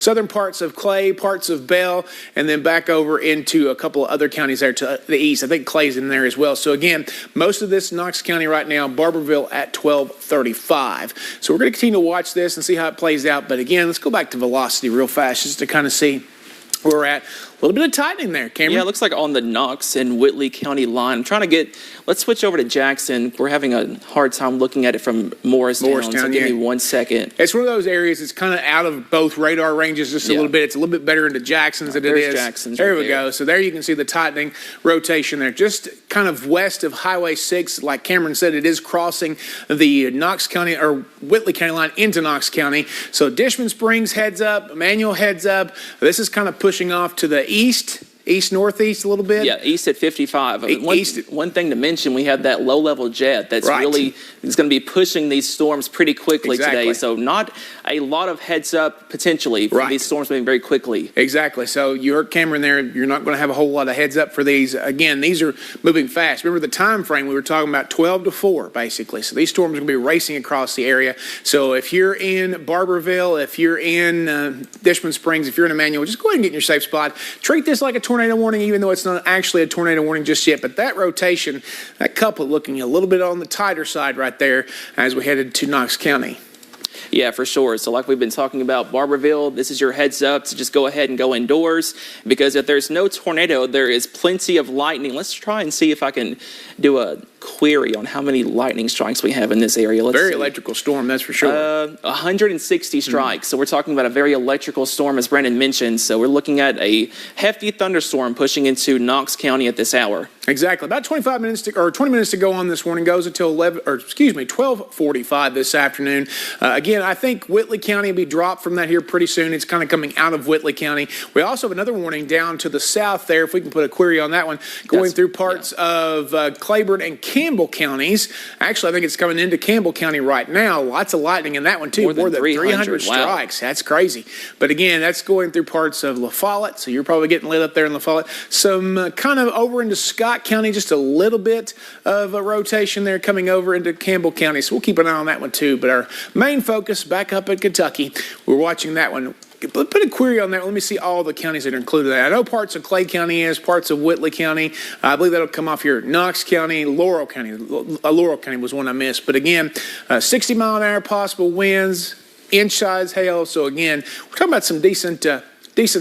southern parts of Clay, parts of Bell, and then back over into a couple of other counties there to the east. I think Clay's in there as well. So again, most of this Knox County right now, Barberville at 1235. So we're going to continue to watch this and see how it plays out. But again, let's go back to velocity real fast just to kind of see where we're at. A little bit of tightening there, Cameron. Yeah, it looks like on the Knox and Whitley County line. I'm trying to get, let's switch over to Jackson. We're having a hard time looking at it from Morristown, so give me 1 second. It's one of those areas that's kind of out of both radar ranges just a little bit. It's a little bit better into Jackson's than it is. Jackson's there we go. So there you can see the tightening rotation there. Just kind of west of Highway 6, like Cameron said, it is crossing the Knox County or Whitley County line into Knox County. So Dishman Springs heads up, Emmanuel heads up. This is kind of pushing off to the east-northeast a little bit. Yeah, east at 55. One thing to mention, we have that low-level jet that's really is going to be pushing these storms pretty quickly today. So not a lot of heads up potentially for these storms moving very quickly. Exactly. So you heard Cameron there. You're not going to have a whole lot of heads up for these. Again, these are moving fast. Remember the time frame we were talking about, 12 to 4 basically. So these storms are going to be racing across the area. So if you're in Barberville, if you're in Dishman Springs, if you're in Emmanuel, just go ahead and get in your safe spot. Treat this like a tornado warning, even though it's not actually a tornado warning just yet. But that rotation, that couple looking a little bit on the tighter side right there as we headed to Knox County. Yeah, for sure. So like we've been talking about Barberville, this is your heads up to just go ahead and go indoors, because if there's no tornado, there is plenty of lightning. Let's try and see if I can do a query on how many lightning strikes we have in this area. Let's see. Electrical storm, that's for sure. 160 strikes. So we're talking about a very electrical storm, as Brandon mentioned. So we're looking at a hefty thunderstorm pushing into Knox County at this hour. Exactly. About 25 minutes to, or 20 minutes to go on this morning. Goes until 12:45 this afternoon. Again, I think Whitley County will be dropped from that here pretty soon. It's kind of coming out of Whitley County. We also have another warning down to the south there, if we can put a query on that one, going through parts of Claiborne and Campbell counties. Actually, I think it's coming into Campbell County right now. Lots of lightning in that one, too. More than 300 strikes. Wow. That's crazy. But again, that's going through parts of La Follette, so you're probably getting lit up there in La Follette. Some kind of over into Scott County, just a little bit of a rotation there coming over into Campbell County. So we'll keep an eye on that one, too. But our main focus back up in Kentucky, we're watching that one. Put a query on that. Let me see all the counties that are included in that. I know parts of Clay County is, parts of Whitley County. I believe that'll come off here. Knox County, Laurel County. Laurel County was one I missed. But again, 60-mile-an-hour possible winds, inch-size hail. So again, we're talking about some decent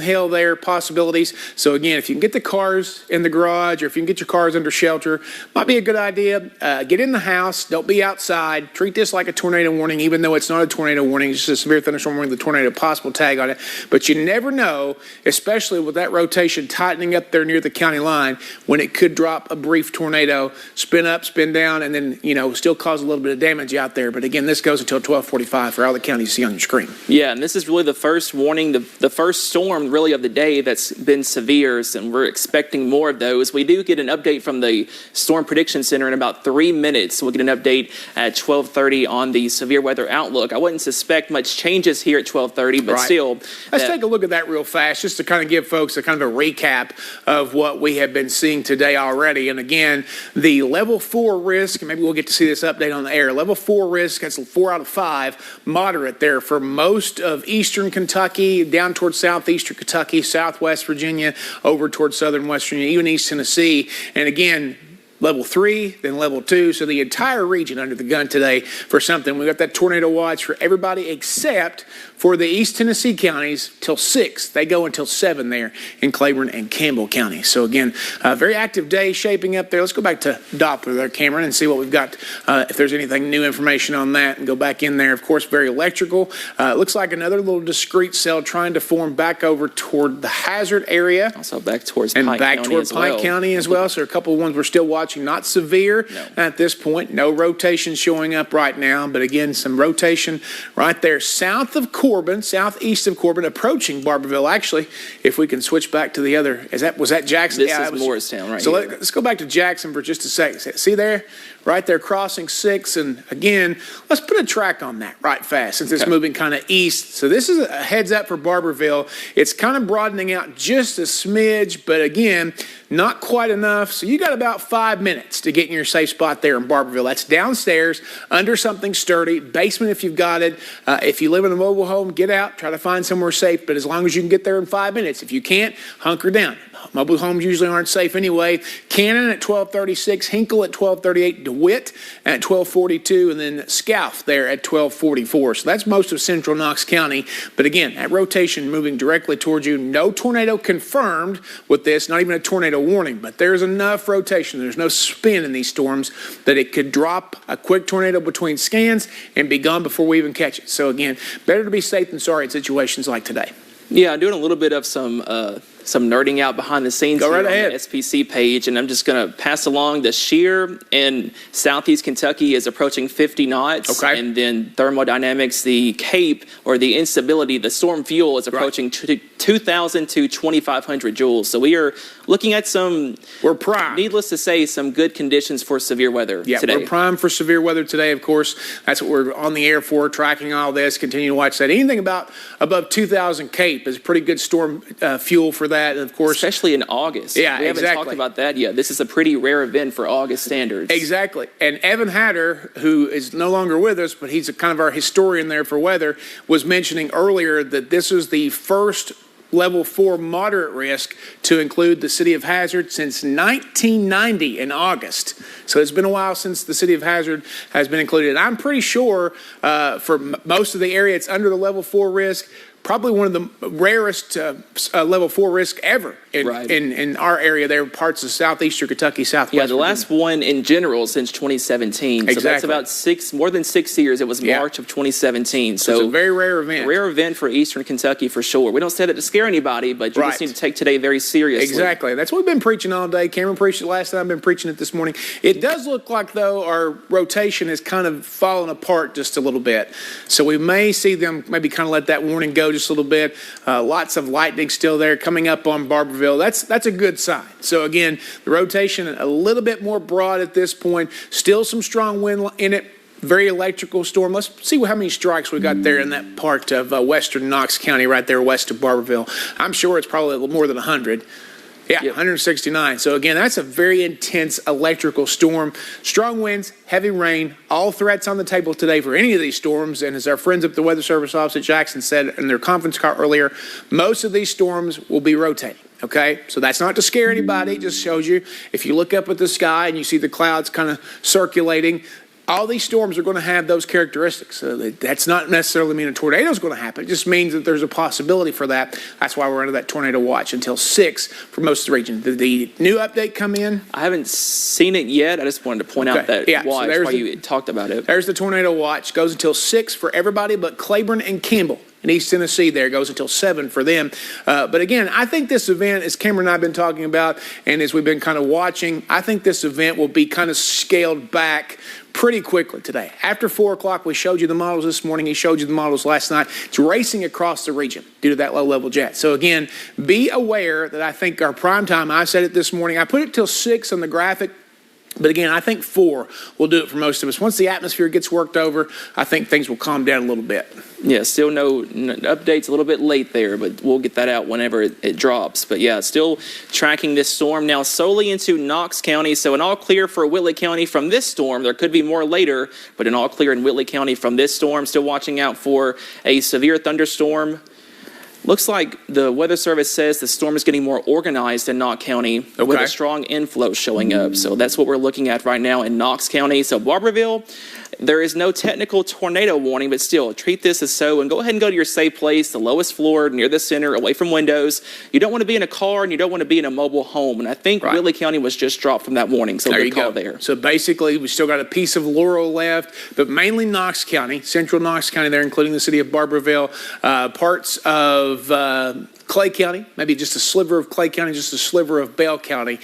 hail there, possibilities. So again, if you can get the cars in the garage or if you can get your cars under shelter, might be a good idea. Get in the house. Don't be outside. Treat this like a tornado warning, even though it's not a tornado warning. It's just a severe thunderstorm warning, the tornado possible tag on it. But you never know, especially with that rotation tightening up there near the county line, when it could drop a brief tornado, spin up, spin down, and then, still cause a little bit of damage out there. But again, this goes until 12:45 for all the counties you see on your screen. Yeah, and this is really the first warning, the first storm really of the day that's been severe, and we're expecting more of those. We do get an update from the Storm Prediction Center in about 3 minutes. We'll get an update at 12:30 on the severe weather outlook. I wouldn't suspect much changes here at 12:30, but still. Let's take a look at that real fast, just to kind of give folks a kind of a recap of what we have been seeing today already. And again, the level 4 risk, maybe we'll get to see this update on the air. Level 4 risk, that's 4 out of 5, moderate there for most of eastern Kentucky, down towards southeastern Kentucky, southwest Virginia, over towards southern West Virginia, even East Tennessee. And again, level 3, then level 2. So the entire region under the gun today for something. We got that tornado watch for everybody except for the East Tennessee counties till 6. They go until 7 there in Claiborne and Campbell County. So again, a very active day shaping up there. Let's go back to Doppler there, Cameron, and see what we've got, if there's anything new information on that, and go back in there. Of course, very electrical. Looks like another little discrete cell trying to form back over toward the Hazard area. Also back towards Pike County as well. So a couple of ones we're still watching. Not severe at this point. No rotation showing up right now. But again, some rotation right there south of Corbin, southeast of Corbin, approaching Barberville. Actually, if we can switch back to the other, was that Jackson? This is Morristown right here. So let's go back to Jackson for just a second. See there? Right there, crossing 6. And again, let's put a track on that right fast since it's moving kind of east. So this is a heads up for Barberville. It's kind of broadening out just a smidge, but again, not quite enough. So you got about 5 minutes to get in your safe spot there in Barberville. That's downstairs, under something sturdy, basement if you've got it. If you live in a mobile home, get out, try to find somewhere safe. But as long as you can get there in 5 minutes, if you can't, hunker down. Mobile homes usually aren't safe anyway. Cannon at 1236, Hinkle at 1238, DeWitt at 1242, and then Scalf there at 1244. So that's most of central Knox County. But again, that rotation moving directly towards you. No tornado confirmed with this, not even a tornado warning, but there's enough rotation. There's no spin in these storms that it could drop a quick tornado between scans and be gone before we even catch it. So again, better to be safe than sorry in situations like today. Yeah, I'm doing a little bit of some nerding out behind the scenes Go right here ahead. on the SPC page, and I'm just going to pass along the shear in southeast Kentucky is approaching 50 knots. Okay. And then thermodynamics, the CAPE, or the instability, the storm fuel is approaching 2,000 to 2,500 joules. So we are looking at We're primed. Needless to say, some good conditions for severe weather today. We're primed for severe weather today, of course. That's what we're on the air for, tracking all this, continue to watch that. Anything above 2,000 CAPE is pretty good storm fuel for that, and of course. Especially in August. Yeah, we haven't talked about that yet. This is a pretty rare event for August standards. Exactly. And Evan Hatter, who is no longer with us, but he's kind of our historian there for weather, was mentioning earlier that this is the first level 4 moderate risk to include the city of Hazard since 1990 in August. So it's been a while since the city of Hazard has been included. I'm pretty sure for most of the area it's under the level 4 risk. Probably one of the rarest level 4 risk ever in our area there, parts of southeastern Kentucky, southwest. Yeah, the last one in general since 2017. Exactly. So that's about more than 6 years. It was March of 2017. So it's a very rare event. A rare event for eastern Kentucky for sure. We don't say that to scare anybody, but you just need to take today very seriously. Exactly. That's what we've been preaching all day. Cameron preached it last time. I've been preaching it this morning. It does look like, though, our rotation has kind of fallen apart just a little bit. So we may see them maybe kind of let that warning go just a little bit. Lots of lightning still there coming up on Barberville. That's a good sign. So again, the rotation a little bit more broad at this point. Still some strong wind in it. Very electrical storm. Let's see how many strikes we got there in that part of western Knox County right there west of Barberville. I'm sure it's probably a little more than 100. Yeah, yep. 169. So again, that's a very intense electrical storm. Strong winds, heavy rain, all threats on the table today for any of these storms. And as our friends up at the Weather Service office at Jackson said in their conference call earlier, most of these storms will be rotating. Okay, so that's not to scare anybody. It just shows you if you look up at the sky and you see the clouds kind of circulating, all these storms are going to have those characteristics. So that's not necessarily mean a tornado is going to happen. It just means that there's a possibility for that. That's why we're under that tornado watch until 6 for most of the region. Did the new update come in? I haven't seen it yet. I just wanted to point out that watch while you talked about it. There's the tornado watch. Goes until 6 for everybody but Claiborne and Campbell. In East Tennessee there, goes until 7 for them. But again, I think this event, as Cameron and I have been talking about, and as we've been kind of watching, I think this event will be kind of scaled back pretty quickly today. After 4 o'clock, we showed you the models this morning. He showed you the models last night. It's racing across the region due to that low-level jet. So again, be aware that I think our prime time, I said it this morning, I put it till 6 on the graphic. But again, I think 4 will do it for most of us. Once the atmosphere gets worked over, I think things will calm down a little bit. Yeah, still no updates, a little bit late there, but we'll get that out whenever it drops. But yeah, still tracking this storm now solely into Knox County. So an all clear for Whitley County from this storm. There could be more later, but an all clear in Whitley County from this storm. Still watching out for a severe thunderstorm. Looks like the Weather Service says the storm is getting more organized in Knox County with a strong inflow showing up. So that's what we're looking at right now in Knox County. So Barberville, there is no technical tornado warning, but still treat this as so and go ahead and go to your safe place, the lowest floor near the center, away from windows. You don't want to be in a car and you don't want to be in a mobile home. And I think Whitley County was just dropped from that warning. So there good you call go. there. So basically, we still got a piece of Laurel left, but mainly Knox County, central Knox County there, including the city of Barberville, parts of Clay County, maybe just a sliver of Clay County, just a sliver of Bell County.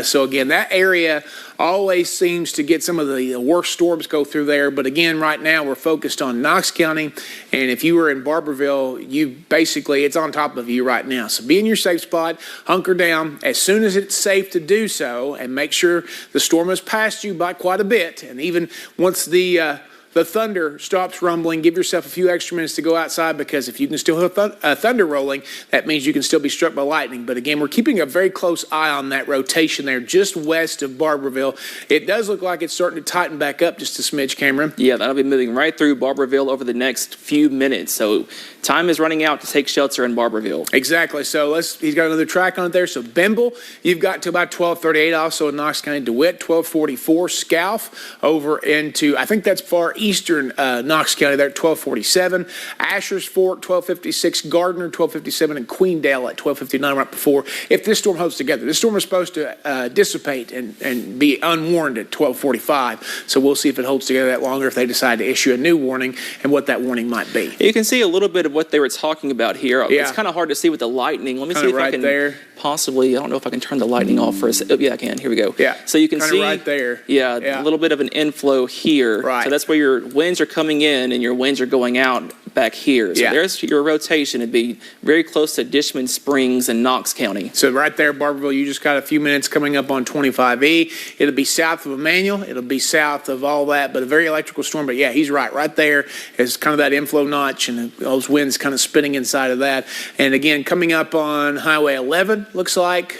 So again, that area always seems to get some of the worst storms go through there. But again, right now we're focused on Knox County. And if you were in Barberville, it's on top of you right now. So be in your safe spot, hunker down as soon as it's safe to do so, and make sure the storm has passed you by quite a bit. And even once the the thunder stops rumbling, give yourself a few extra minutes to go outside, because if you can still hear thunder rolling, that means you can still be struck by lightning. But again, we're keeping a very close eye on that rotation there just west of Barberville. It does look like it's starting to tighten back up just a smidge, Cameron. Yeah, that'll be moving right through Barberville over the next few minutes. So time is running out to take shelter in Barberville. Exactly. So he's got another track on it there. So Bimble, you've got to about 12:38. Also in Knox County, DeWitt, 12:44. Scalf over into, I think that's far eastern Knox County there at 12:47. Asher's Fork, 12:56. Gardner, 12:57. And Queendale at 12:59 right before. If this storm holds together, this storm is supposed to dissipate and be unwarned at 12:45. So we'll see if it holds together that longer, if they decide to issue a new warning and what that warning might be. You can see a little bit of what they were talking about here. Yeah. It's kind of hard to see with the lightning. Let me see if right I can there. possibly, I don't know if I can turn the lightning off for a second. Yeah, I can. Here we go. Yeah. So you can Kinda see right there. Yeah, a little bit of an inflow here. Right. So that's where your winds are coming in and your winds are going out back here. So there's your rotation. It'd be very close to Dishman Springs and Knox County. So right there, Barberville, you just got a few minutes coming up on 25E. It'll be south of Emmanuel. It'll be south of all that, but a very electrical storm. But yeah, he's right. Right there is kind of that inflow notch, and those winds kind of spinning inside of that. And again, coming up on Highway 11, looks like,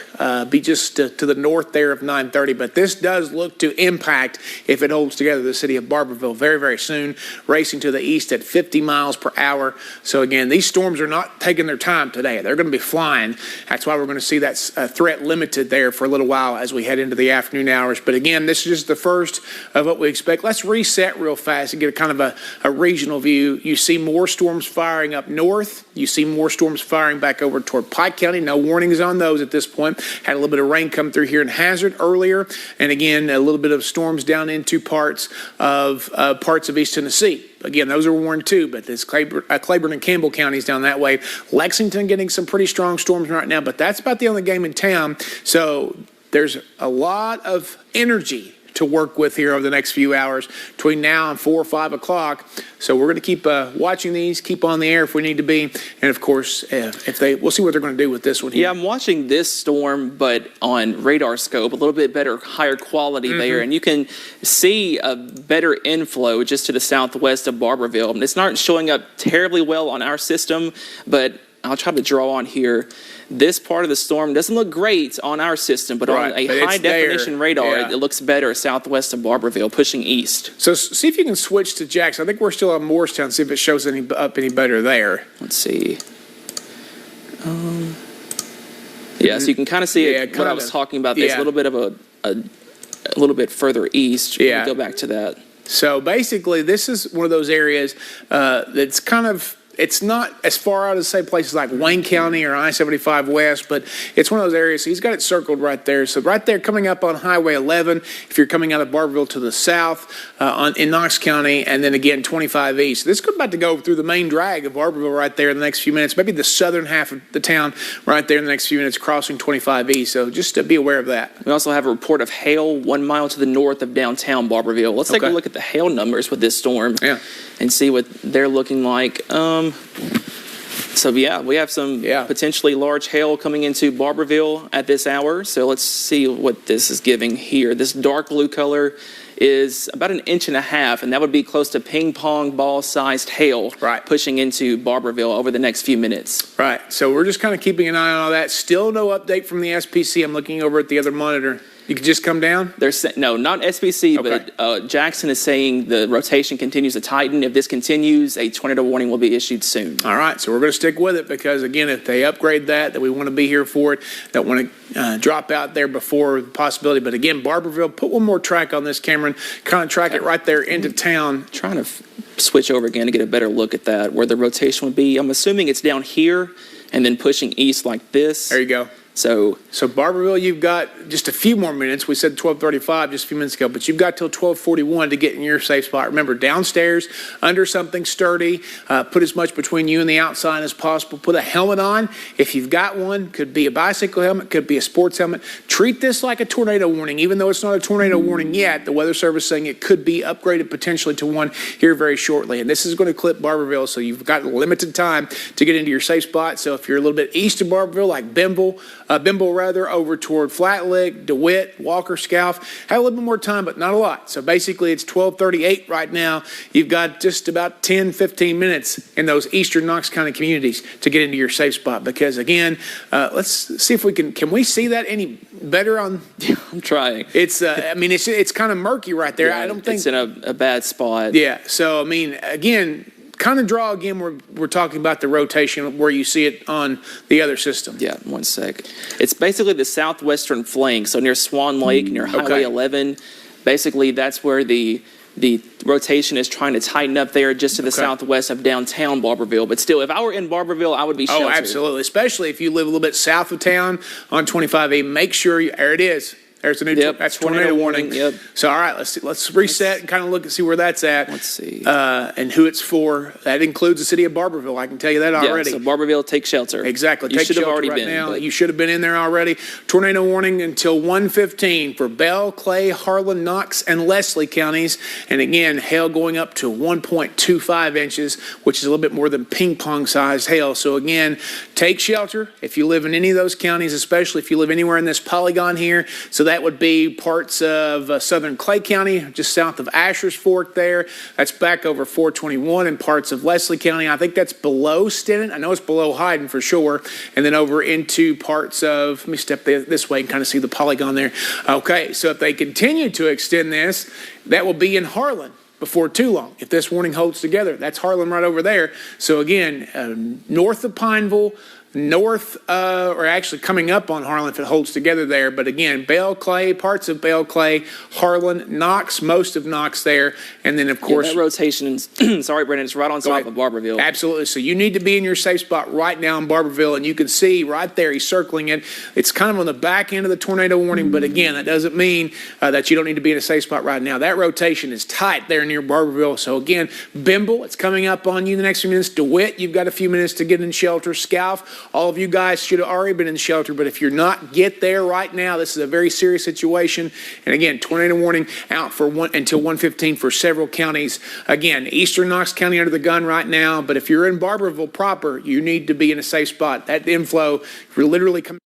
be just to the north there of 930. But this does look to impact, if it holds together, the city of Barberville very, very soon, racing to the east at 50 miles per hour. So again, these storms are not taking their time today. They're going to be flying. That's why we're going to see that threat limited there for a little while as we head into the afternoon hours. But again, this is just the first of what we expect. Let's reset real fast and get a kind of a regional view. You see more storms firing up north. You see more storms firing back over toward Pike County. No warnings on those at this point. Had a little bit of rain come through here in Hazard earlier. And again, a little bit of storms down into parts of East Tennessee. Again, those are warned too, but this Claiborne and Campbell counties down that way. Lexington getting some pretty strong storms right now, but that's about the only game in town. So there's a lot of energy to work with here over the next few hours between now and 4 or 5 o'clock. So we're going to keep watching these, keep on the air if we need to be. And of course, we'll see what they're going to do with this one here. Yeah, I'm watching this storm, but on radar scope, a little bit better, higher quality there. And you can see a better inflow just to the southwest of Barberville. And it's not showing up terribly well on our system, but I'll try to draw on here. This part of the storm doesn't look great on our system, but on a high-definition radar, it looks better southwest of Barberville, pushing east. So see if you can switch to Jackson. I think we're still on Morristown, see if it shows any better there. Let's see. Yeah, so you can kind of see what I was talking about. There's a little bit of a little bit further east. Yeah. Go back to that. So basically, this is one of those areas that's kind of, it's not as far out as, say, places like Wayne County or I-75 West, but it's one of those areas. So he's got it circled right there. So right there, coming up on Highway 11, if you're coming out of Barberville to the south in Knox County, and then again 25 east. This is about to go through the main drag of Barberville right there in the next few minutes. Maybe the southern half of the town right there in the next few minutes, crossing 25 east. So just to be aware of that. We also have a report of hail 1 mile to the north of downtown Barberville. Let's take a look at the hail numbers with this storm and see what they're looking like. So yeah, we have some potentially large hail coming into Barberville at this hour. So let's see what this is giving here. This dark blue color is about 1.5 inches, and that would be close to ping pong ball sized hail pushing into Barberville over the next few minutes. Right. So we're just kind of keeping an eye on all that. Still no update from the SPC. I'm looking over at the other monitor. You could just come down? No, not SPC, but Jackson is saying the rotation continues to tighten. If this continues, a tornado warning will be issued soon. All right, so we're going to stick with it because, again, if they upgrade that we want to be here for it. Don't want to drop out there before the possibility. But, again, Barberville, put one more track on this, Cameron. Kind of track it right there into town. Trying to switch over again to get a better look at that, where the rotation would be. I'm assuming it's down here and then pushing east like this. There you go. So Barberville, you've got just a few more minutes. We said 12:35 just a few minutes ago, but you've got till 12:41 to get in your safe spot. Remember, downstairs, under something sturdy. Put as much between you and the outside as possible. Put a helmet on. If you've got one, could be a bicycle helmet, could be a sports helmet. Treat this like a tornado warning. Even though it's not a tornado warning yet, the Weather Service is saying it could be upgraded potentially to one here very shortly. And this is going to clip Barberville, so you've got limited time to get into your safe spot. So if you're a little bit east of Barberville, like Benville, Bimble rather, over toward Flat Lick, DeWitt, Walker, Scalf. Have a little bit more time, but not a lot. So basically it's 12:38 right now. You've got just about 10, 15 minutes in those eastern Knox County communities to get into your safe spot. Because again, let's see if we can we see that any better on? I'm trying. It's, it's kind of murky right there. Yeah, I don't think it's in a bad spot. Yeah. So, again, kind of draw again. We're talking about the rotation where you see it on the other system. Yeah, 1 sec. It's basically the southwestern flank, so near Swan Lake, near Highway 11. Basically, that's where the rotation is trying to tighten up there just to the southwest of downtown Barberville. But still, if I were in Barberville, I would be sheltered. Oh, absolutely. Especially if you live a little bit south of town on 25A. Make sure there it is. There's a new that's tornado warning. Yep. So, all right, let's reset and kind of look and see where that's at. Let's see. And who it's for. That includes the city of Barberville. I can tell you that already. Yeah, so Barberville, take shelter. Exactly. You should have already right been. Now. You should have been in there already. Tornado warning until 1:15 for Bell, Clay, Harlan, Knox, and Leslie counties. And again, hail going up to 1.25 inches, which is a little bit more than ping pong sized hail. So again, take shelter if you live in any of those counties, especially if you live anywhere in this polygon here. So that would be parts of southern Clay County, just south of Asher's Fork there. That's back over 421 and parts of Leslie County. I think that's below Stennett. I know it's below Hyden for sure. And then over into parts of, let me step this way and kind of see the polygon there. Okay, so if they continue to extend this, that will be in Harlan before too long. If this warning holds together, that's Harlan right over there. So again, north of Pineville, north, or actually coming up on Harlan if it holds together there. But again, Bell, Clay, parts of Bell, Clay, Harlan, Knox, most of Knox there. And then, of course, that rotation, sorry, Brendan, it's right on top of Barberville. Absolutely. So you need to be in your safe spot right now in Barberville. And you can see right there, he's circling it. It's kind of on the back end of the tornado warning. But again, that doesn't mean that you don't need to be in a safe spot right now. That rotation is tight there near Barberville. So again, Bimble, it's coming up on you in the next few minutes. DeWitt, you've got a few minutes to get in shelter. Scalf, all of you guys should have already been in shelter, but if you're not, get there right now. This is a very serious situation. And again, tornado warning out for until 1:15 for several counties. Again, eastern Knox County under the gun right now, but if you're in Barberville proper, you need to be in a safe spot. That inflow, you're literally coming.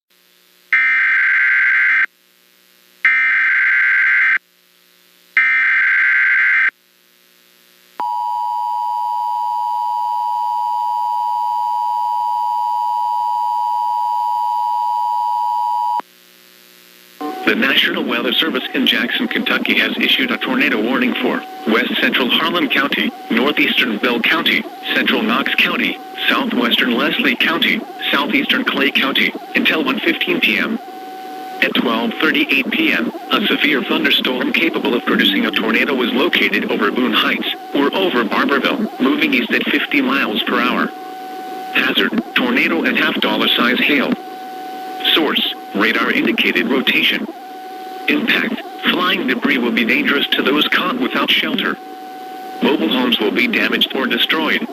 The National Weather Service in Jackson, Kentucky has issued a tornado warning for west central Harlan County, northeastern Bell County, central Knox County, southwestern Leslie County, southeastern Clay County, until 1:15 p.m. At 12:38 p.m., a severe thunderstorm capable of producing a tornado was located over Boone Heights, or over Barberville, moving east at 50 miles per hour. Hazard, tornado and half-dollar size hail. Source, radar indicated rotation. Impact, flying debris will be dangerous to those caught without shelter. Mobile homes will be damaged or destroyed.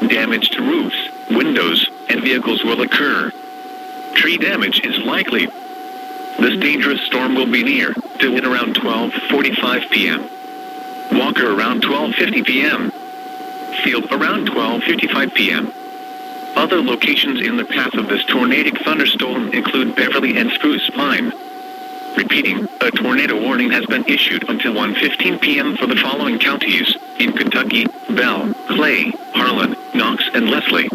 Damage to roofs, windows, and vehicles will occur. Tree damage is likely. This dangerous storm will be near DeWitt around 12:45 p.m. Walker around 12:50 p.m. Field around 12:55 p.m. Other locations in the path of this tornadic thunderstorm include Beverly and Spruce Pine. Repeating, a tornado warning has been issued until 1:15 p.m. for the following counties in Kentucky: Bell, Clay, Harlan, Knox, and Leslie.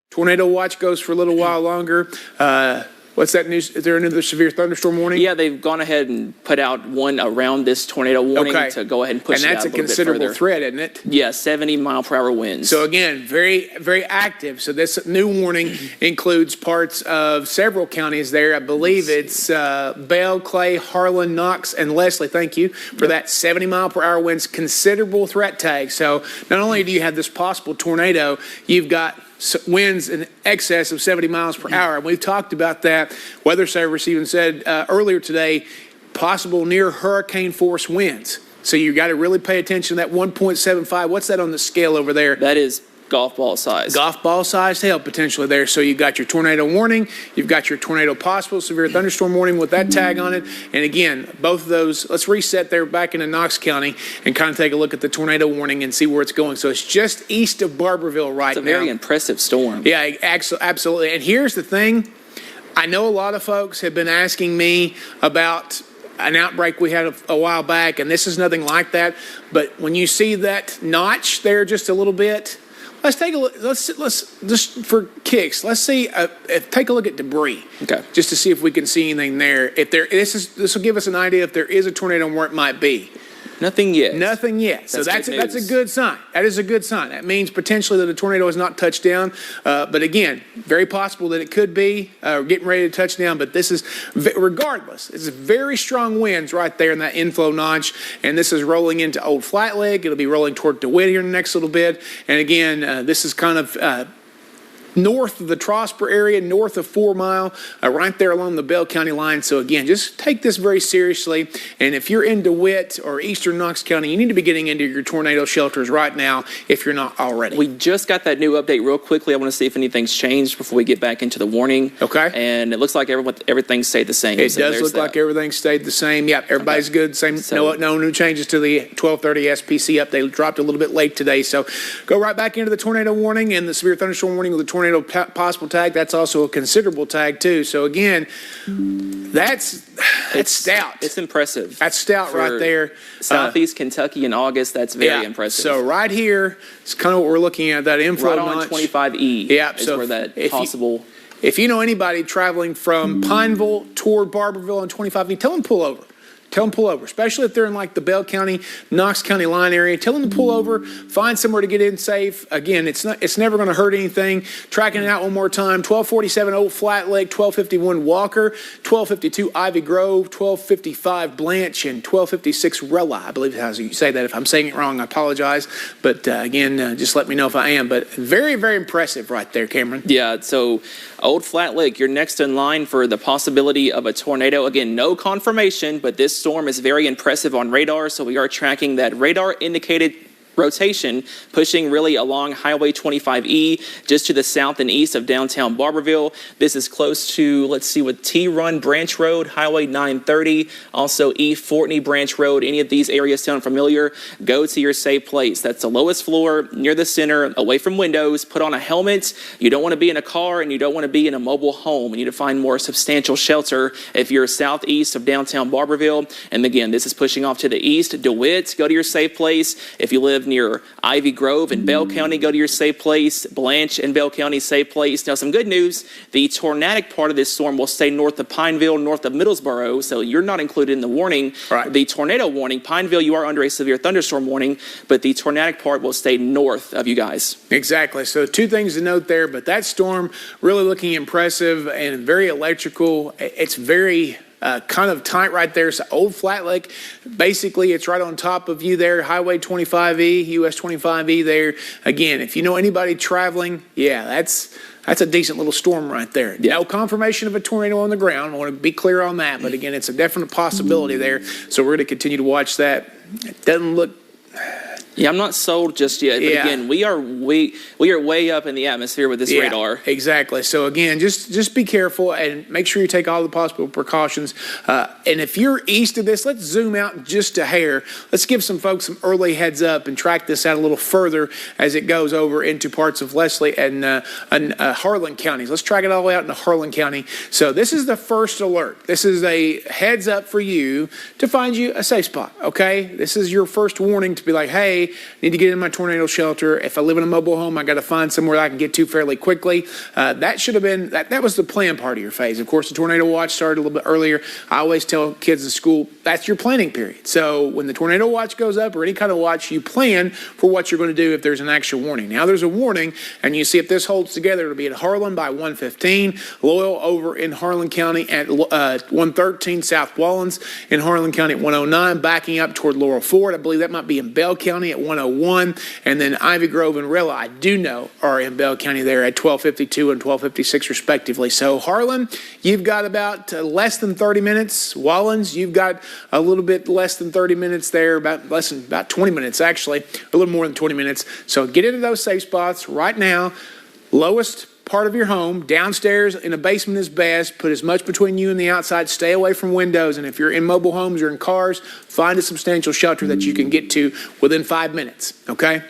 Tornado watch goes for a little while longer. What's that news? Is there another severe thunderstorm warning? Yeah, they've gone ahead and put out one around this tornado warning to go ahead and push it out a little bit further. And that's a considerable threat, isn't it? Yeah, 70-mile-per-hour winds. So again, very, very active. So this new warning includes parts of several counties there. I believe it's Bell, Clay, Harlan, Knox, and Leslie. Thank you for that 70-mile-per-hour winds, considerable threat tag. So not only do you have this possible tornado, you've got winds in excess of 70 miles per hour. And we've talked about that. Weather Service even said earlier today, possible near hurricane force winds. So you got to really pay attention to that 1.75. What's that on the scale over there? That is golf ball size. Golf ball sized hail potentially there. So you've got your tornado warning, you've got your tornado possible severe thunderstorm warning with that tag on it. And again, both of those, let's reset there back into Knox County and kind of take a look at the tornado warning and see where it's going. So it's just east of Barberville right now. It's a very impressive storm. Yeah, absolutely. And here's the thing. I know a lot of folks have been asking me about an outbreak we had a while back, and this is nothing like that. But when you see that notch there just a little bit, let's take a look. Let's just for kicks. Let's see. Take a look at debris. Okay. Just to see if we can see anything there. If this will give us an idea if there is a tornado and where it might be. Nothing yet. Nothing yet. So that's a news. good sign. That is a good sign. That means potentially that a tornado has not touched down. But again, very possible that it could be getting ready to touch down. But this is, regardless, it's very strong winds right there in that inflow notch. And this is rolling into Old Flat Lake. It'll be rolling toward DeWitt here in the next little bit. And again, this is kind of north of the Trosper area, north of 4 Mile, right there along the Bell County line. So again, just take this very seriously. And if you're in DeWitt or eastern Knox County, you need to be getting into your tornado shelters right now if you're not already. We just got that new update real quickly. I want to see if anything's changed before we get back into the warning. Okay. And it looks like everything stayed the same. It does look like everything stayed the same. Yep, everybody's good. Same. No new changes to the 1230 SPC update. It dropped a little bit late today. So go right back into the tornado warning and the severe thunderstorm warning with the tornado possible tag. That's also a considerable tag too. So again, that's stout. It's impressive. That's stout right there. Southeast Kentucky in August. That's very impressive. So right here is kind of what we're looking at. That inflow right on notch. 25E. Yeah. Is so where that possible. If you know anybody traveling from Pineville toward Barberville on 25E, tell them to pull over. Tell them to pull over, especially if they're in like the Bell County, Knox County line area. Tell them to pull over, find somewhere to get in safe. Again, it's never going to hurt anything. Tracking it out one more time: 1247 Old Flat Lake, 1251 Walker, 1252 Ivy Grove, 1255 Blanche, and 1256 Rella. I believe how you say that. If I'm saying it wrong, I apologize. But again, just let me know if I am. But very, very impressive right there, Cameron. Yeah. So Old Flat Lake, you're next in line for the possibility of a tornado. Again, no confirmation, but this storm is very impressive on radar, so we are tracking that radar indicated rotation pushing really along Highway 25E just to the south and east of downtown Barberville. This is close to, let's see, with T-Run Branch Road, Highway 930, also E. Fortney Branch Road. Any of these areas sound familiar? Go to your safe place. That's the lowest floor, near the center, away from windows. Put on a helmet. You don't want to be in a car and you don't want to be in a mobile home. You need to find more substantial shelter if you're southeast of downtown Barberville. And again, this is pushing off to the east. DeWitt, go to your safe place. If you live near Ivy Grove in Bell County, go to your safe place. Blanche in Bell County, safe place. Now, some good news. The tornadic part of this storm will stay north of Pineville, north of Middlesboro, so you're not included in the warning. Right. The tornado warning, Pineville, you are under a severe thunderstorm warning, but the tornadic part will stay north of you guys. Exactly. So two things to note there, but that storm really looking impressive and very electrical. It's very kind of tight right there. So Old Flat Lake, basically it's right on top of you there. Highway 25E, US 25E there. Again, if you know anybody traveling, yeah, that's a decent little storm right there. Yeah. No confirmation of a tornado on the ground. I want to be clear on that. But again, it's a definite possibility there. So we're going to continue to watch that. It doesn't look... Yeah, I'm not sold just yet. But again, we are way up in the atmosphere with this radar. Exactly. So again, just be careful and make sure you take all the possible precautions. And if you're east of this, let's zoom out just a hair. Let's give some folks some early heads up and track this out a little further as it goes over into parts of Leslie and Harlan counties. Let's track it all the way out into Harlan County. So this is the first alert. This is a heads up for you to find you a safe spot. Okay, this is your first warning to be like, hey, need to get in my tornado shelter. If I live in a mobile home, I got to find somewhere I can get to fairly quickly. That should have been, that was the plan part of your phase. Of course, the tornado watch started a little bit earlier. I always tell kids in school, that's your planning period. So when the tornado watch goes up or any kind of watch, you plan for what you're going to do if there's an actual warning. Now there's a warning, and you see if this holds together, it'll be at Harlan by 115, Loyal over in Harlan County at 113, South Wallens in Harlan County at 109, backing up toward Laurel Ford. I believe that might be in Bell County at 101. And then Ivy Grove and Rilla, I do know, are in Bell County there at 1252 and 1256 respectively. So Harlan, you've got about less than 30 minutes. Wallens, you've got a little bit less than 30 minutes there, about 20 minutes actually, a little more than 20 minutes. So get into those safe spots right now. Lowest part of your home, downstairs in a basement is best. Put as much between you and the outside. Stay away from windows. And if you're in mobile homes or in cars, find a substantial shelter that you can get to within 5 minutes, okay?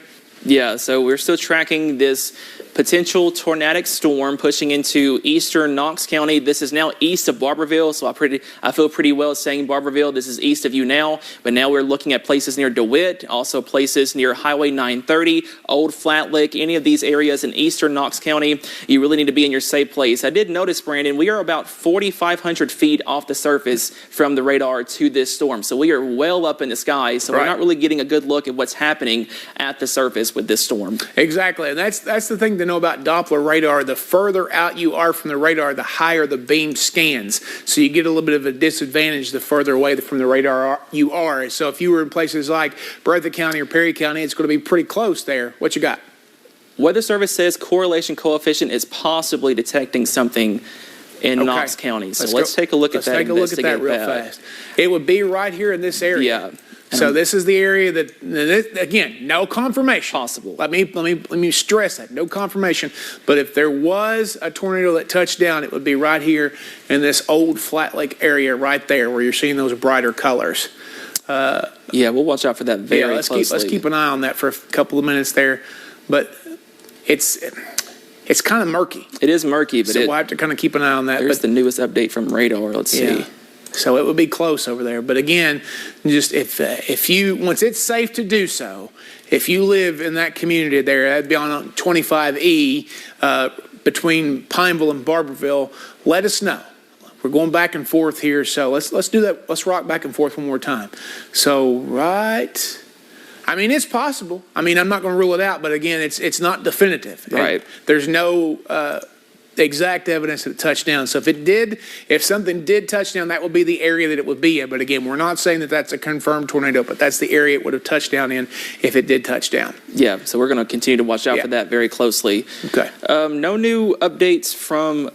Yeah, so we're still tracking this potential tornadic storm pushing into eastern Knox County. This is now east of Barberville, so I feel pretty well saying Barberville. This is east of you now, but now we're looking at places near DeWitt, also places near Highway 930, Old Flat Lick, any of these areas in eastern Knox County. You really need to be in your safe place. I did notice, Brandon, we are about 4,500 feet off the surface from the radar to this storm, so we are well up in the sky, so we're not really getting a good look at what's happening at the surface with this storm. Exactly, and that's the thing to know about Doppler radar. The further out you are from the radar, the higher the beam scans. So you get a little bit of a disadvantage the further away from the radar you are. So if you were in places like Bertha County or Perry County, it's going to be pretty close there. What you got? Weather Service says correlation coefficient is possibly detecting something in Knox County. So let's take a look at that. Let's take a look at that real fast. It would be right here in this area. Yeah. So this is the area that, again, no confirmation. Possible. Let me stress that, no confirmation. But if there was a tornado that touched down, it would be right here in this Old Flat Lake area right there where you're seeing those brighter colors. Yeah, we'll watch out for that very closely. Let's keep an eye on that for a couple of minutes there. But it's kind of murky. It is murky, but so we'll have to kind of keep an eye on that. There's the newest update from radar. Let's see. So it would be close over there. But again, just if you, once it's safe to do so, if you live in that community there, that'd be on 25E between Pineville and Barberville, let us know. We're going back and forth here, so let's do that. Let's rock back and forth one more time. So I mean, it's possible. I mean, I'm not going to rule it out, but again, it's not definitive. Right. There's no exact evidence that it touched down. So if something did touch down, that would be the area that it would be in. But again, we're not saying that that's a confirmed tornado, but that's the area it would have touched down in if it did touch down. Yeah, so we're going to continue to watch out for that very closely. Okay. No new updates from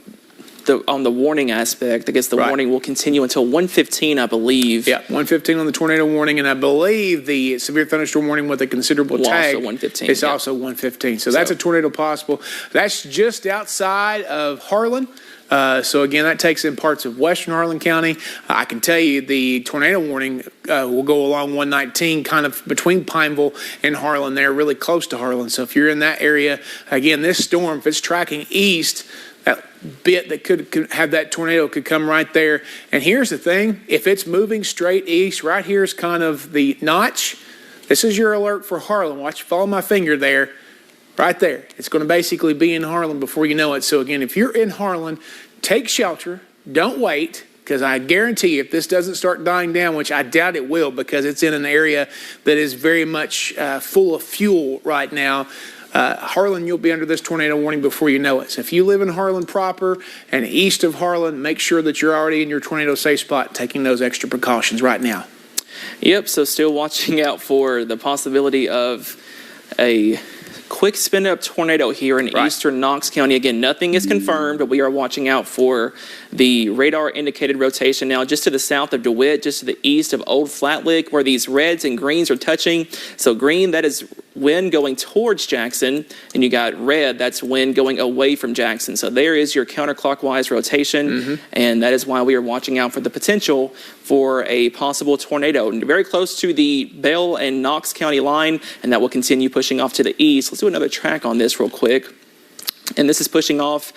on the warning aspect. I guess the warning will continue until 1:15, I believe. Yeah, 1:15 on the tornado warning, and I believe the severe thunderstorm warning with a considerable tag also 1:15. It's also 1:15. So that's a tornado possible. That's just outside of Harlan. So again, that takes in parts of western Harlan County. I can tell you the tornado warning will go along 119, kind of between Pineville and Harlan there, really close to Harlan. So if you're in that area, again, this storm, if it's tracking east, that bit that could have that tornado could come right there. And here's the thing, if it's moving straight east, right here is kind of the notch. This is your alert for Harlan. Watch, follow my finger there. Right there. It's going to basically be in Harlan before you know it. So again, if you're in Harlan, take shelter. Don't wait, because I guarantee you if this doesn't start dying down, which I doubt it will because it's in an area that is very much full of fuel right now, Harlan, you'll be under this tornado warning before you know it. So if you live in Harlan proper and east of Harlan, make sure that you're already in your tornado safe spot, taking those extra precautions right now. Yep, so still watching out for the possibility of a quick spin-up tornado here in eastern Knox County. Again, nothing is confirmed, but we are watching out for the radar-indicated rotation now just to the south of DeWitt, just to the east of Old Flat Lick, where these reds and greens are touching. So green, that is wind going towards Jackson, and you got red, that's wind going away from Jackson. So there is your counterclockwise rotation, and that is why we are watching out for the potential for a possible tornado. Very close to the Bell and Knox County line, and that will continue pushing off to the east. Let's do another track on this real quick. And this is pushing off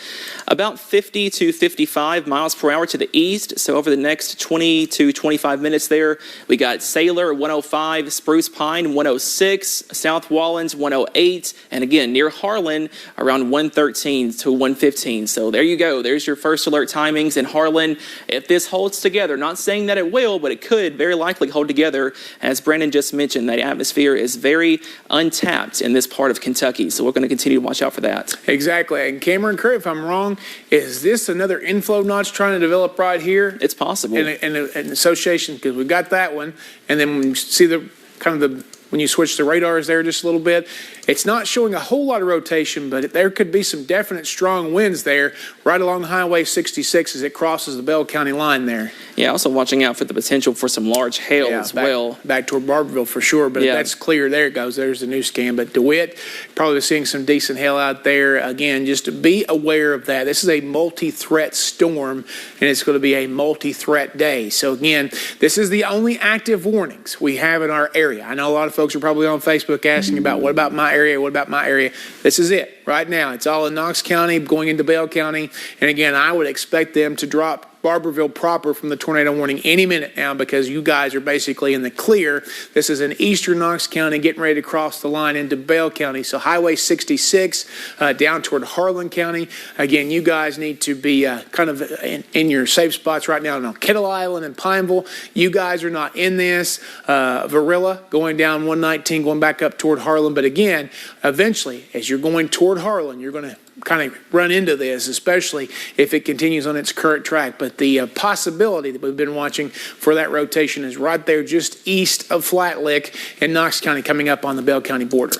about 50 to 55 miles per hour to the east. So over the next 20 to 25 minutes there, we got Sailor 105, Spruce Pine 106, South Wallens 108, and again, near Harlan around 113 to 115. So there you go. There's your first alert timings in Harlan. If this holds together, not saying that it will, but it could very likely hold together. As Brandon just mentioned, that atmosphere is very untapped in this part of Kentucky. So we're going to continue to watch out for that. Exactly. And Cameron, correct if I'm wrong, is this another inflow notch trying to develop right here? It's possible. In an association, because we've got that one, and then when you see the kind of when you switch the radars there just a little bit. It's not showing a whole lot of rotation, but there could be some definite strong winds there right along Highway 66 as it crosses the Bell County line there. Yeah, also watching out for the potential for some large hail as well. Back toward Barberville for sure, but that's clear. There it goes. There's the new scan. But DeWitt, probably seeing some decent hail out there. Again, just to be aware of that. This is a multi-threat storm, and it's going to be a multi-threat day. So again, this is the only active warnings we have in our area. I know a lot of folks are probably on Facebook asking about what about my area? What about my area? This is it right now. It's all in Knox County, going into Bell County. And again, I would expect them to drop Barberville proper from the tornado warning any minute now because you guys are basically in the clear. This is in eastern Knox County getting ready to cross the line into Bell County. So Highway 66 down toward Harlan County. Again, you guys need to be kind of in your safe spots right now on Kettle Island and Pineville. You guys are not in this. Varilla going down 119, going back up toward Harlan. But again, eventually, as you're going toward Harlan, you're going to kind of run into this, especially if it continues on its current track. But the possibility that we've been watching for that rotation is right there just east of Flat Lick in Knox County coming up on the Bell County border.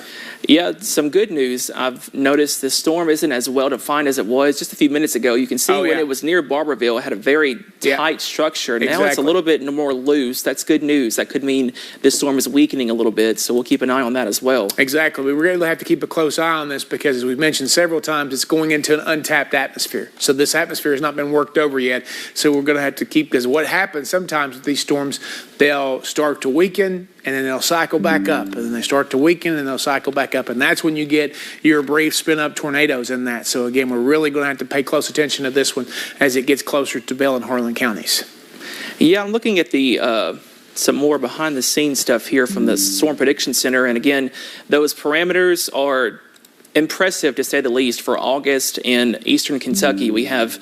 Yeah, some good news. I've noticed this storm isn't as well defined as it was just a few minutes ago. You can see when it was near Barberville, it had a very tight structure. Now it's a little bit more loose. That's good news. That could mean this storm is weakening a little bit, so we'll keep an eye on that as well. Exactly. We really have to keep a close eye on this because, as we've mentioned several times, it's going into an untapped atmosphere. So this atmosphere has not been worked over yet. So we're going to have to keep, because what happens sometimes with these storms, they'll start to weaken, and then they'll cycle back up, and then they start to weaken, and they'll cycle back up, and that's when you get your brief spin-up tornadoes in that. So again, we're really going to have to pay close attention to this one as it gets closer to Bell and Harlan counties. Yeah, I'm looking at the some more behind-the-scenes stuff here from the Storm Prediction Center, and again, those parameters are impressive to say the least for August in eastern Kentucky. We have,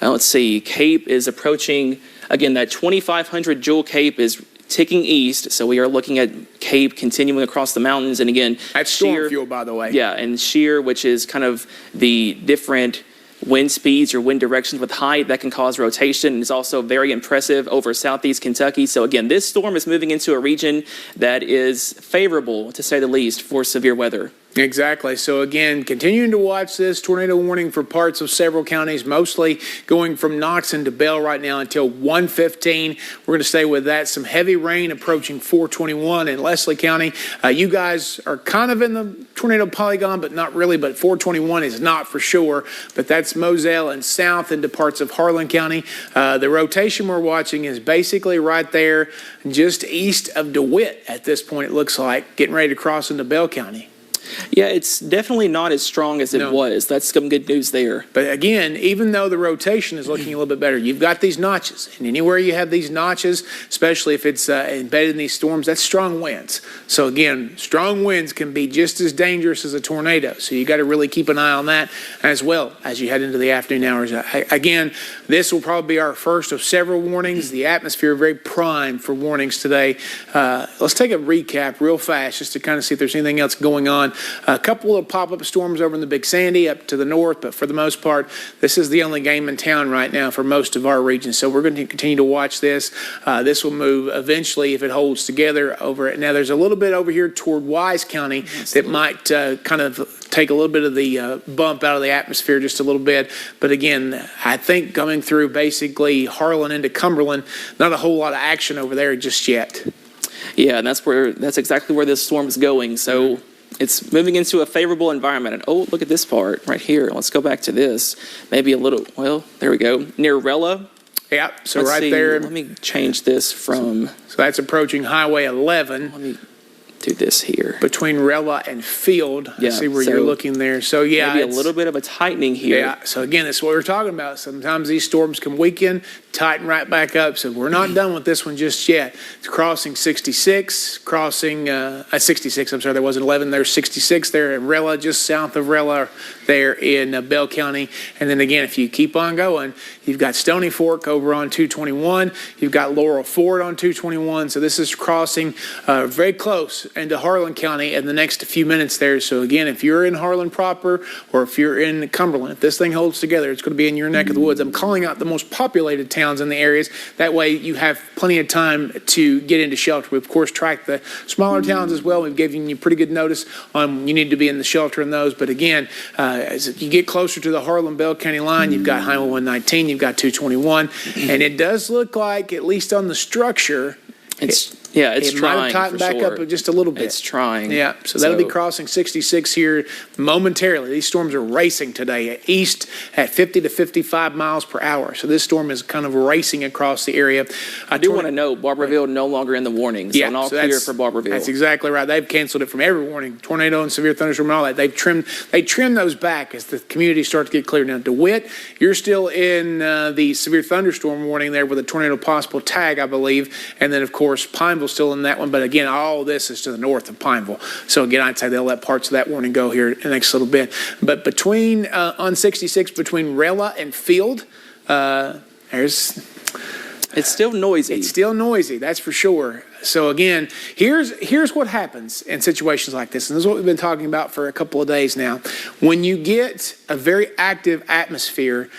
let's see, Cape is approaching, again, that 2,500 Joule Cape is ticking east, so we are looking at Cape continuing across the mountains, and again, that's storm fuel, by the way. Yeah, and shear, which is kind of the different wind speeds or wind directions with height that can cause rotation, and is also very impressive over southeast Kentucky. So again, this storm is moving into a region that is favorable, to say the least, for severe weather. Exactly. So again, continuing to watch this tornado warning for parts of several counties, mostly going from Knox into Bell right now until 1:15. We're going to stay with that. Some heavy rain approaching 421 in Leslie County. You guys are kind of in the tornado polygon, but not really. But 421 is not for sure. But that's Moselle and south into parts of Harlan County. The rotation we're watching is basically right there, just east of DeWitt at this point, it looks like, getting ready to cross into Bell County. Yeah, it's definitely not as strong as it was. That's some good news there. But again, even though the rotation is looking a little bit better, you've got these notches. And anywhere you have these notches, especially if it's embedded in these storms, that's strong winds. So again, strong winds can be just as dangerous as a tornado. So you got to really keep an eye on that as well as you head into the afternoon hours. Again, this will probably be our first of several warnings. The atmosphere very primed for warnings today. Let's take a recap real fast just to kind of see if there's anything else going on. A couple of pop-up storms over in the Big Sandy up to the north, but for the most part, this is the only game in town right now for most of our region. So we're going to continue to watch this. This will move eventually if it holds together over it. Now, there's a little bit over here toward Wise County that might kind of take a little bit of the bump out of the atmosphere just a little bit. But again, I think coming through basically Harlan into Cumberland, not a whole lot of action over there just yet. Yeah, and that's exactly where this storm is going. So it's moving into a favorable environment. And oh, look at this part right here. Let's go back to this. Maybe a little, well, there we go. Near Rella. Yeah, so right there. Let me change this from. So that's approaching Highway 11. Let me do this here. Between Rella and Field. I see where you're looking there. So yeah. Maybe a little bit of a tightening here. Yeah, so again, that's what we're talking about. Sometimes these storms can weaken, tighten right back up. So we're not done with this one just yet. It's crossing 66, crossing 66, I'm sorry, there wasn't 11, there's 66 there in Rella, just south of Rella there in Bell County. And then again, if you keep on going, you've got Stony Fork over on 221. You've got Laurel Ford on 221. So this is crossing very close into Harlan County in the next few minutes there. So again, if you're in Harlan proper or if you're in Cumberland, if this thing holds together, it's going to be in your neck of the woods. I'm calling out the most populated towns in the areas. That way you have plenty of time to get into shelter. We, of course, track the smaller towns as well. We've given you pretty good notice on you need to be in the shelter in those. But again, as you get closer to the Harlan-Bell County line, you've got Highway 119, you've got 221, and it does look like, at least on the structure, It's it trying might have tightened for back sure. up just a little bit. It's trying. Yeah, so that'll be crossing 66 here momentarily. These storms are racing today east at 50 to 55 miles per hour. So this storm is kind of racing across the area. I do want to note, Barberville no longer in the warning, so all clear for Barberville. That's exactly right. They've canceled it from every warning, tornado and severe thunderstorm and all that. They trimmed those back as the community starts to get clear. Now, DeWitt, you're still in the severe thunderstorm warning there with a tornado possible tag, I believe. And then, of course, Pineville's still in that one. But again, all this is to the north of Pineville. So again, I'd say they'll let parts of that warning go here in the next little bit. But between, on 66, between Rella and Field, it's still noisy. It's still noisy, that's for sure. So again, here's what happens in situations like this, and this is what we've been talking about for a couple of days now. When you get a very active atmosphere,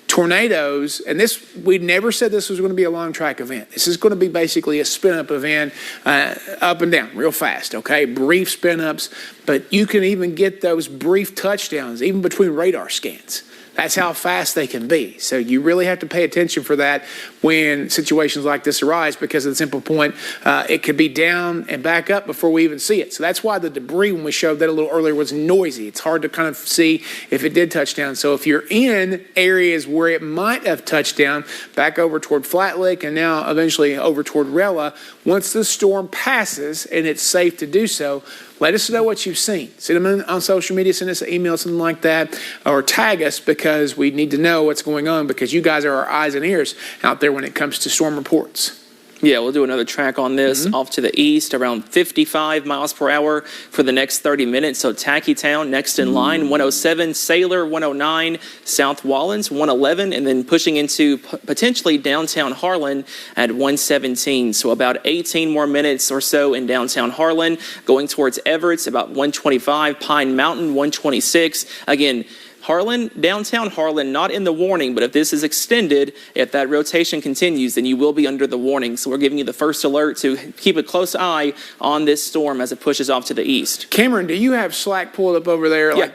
tornadoes, and this, we never said this was going to be a long track event. This is going to be basically a spin up event, up and down real fast, okay? Brief spin ups, but you can even get those brief touchdowns even between radar scans. That's how fast they can be. So you really have to pay attention for that when situations like this arise, because of the simple point, it could be down and back up before we even see it. So that's why the debris, when we showed that a little earlier, was noisy. It's hard to kind of see if it did touch down. So if you're in areas where it might have touched down, back over toward Flat Lick and now eventually over toward Rella, once the storm passes and it's safe to do so, let us know what you've seen. Send them on social media, send us an email, something like that, or tag us, because we need to know what's going on, because you guys are our eyes and ears out there when it comes to storm reports. Yeah, we'll do another track on this off to the east, around 55 miles per hour for the next 30 minutes. So Tackytown next in line, 107, Sailor 109, South Wallens 111, and then pushing into potentially downtown Harlan at 117. So about 18 more minutes or so in downtown Harlan, going towards Everett's about 125, Pine Mountain 126. Again, Harlan, downtown Harlan, not in the warning, but if this is extended, if that rotation continues, then you will be under the warning. So we're giving you the first alert to keep a close eye on this storm as it pushes off to the east. Cameron, do you have Slack pulled up over there? Yeah.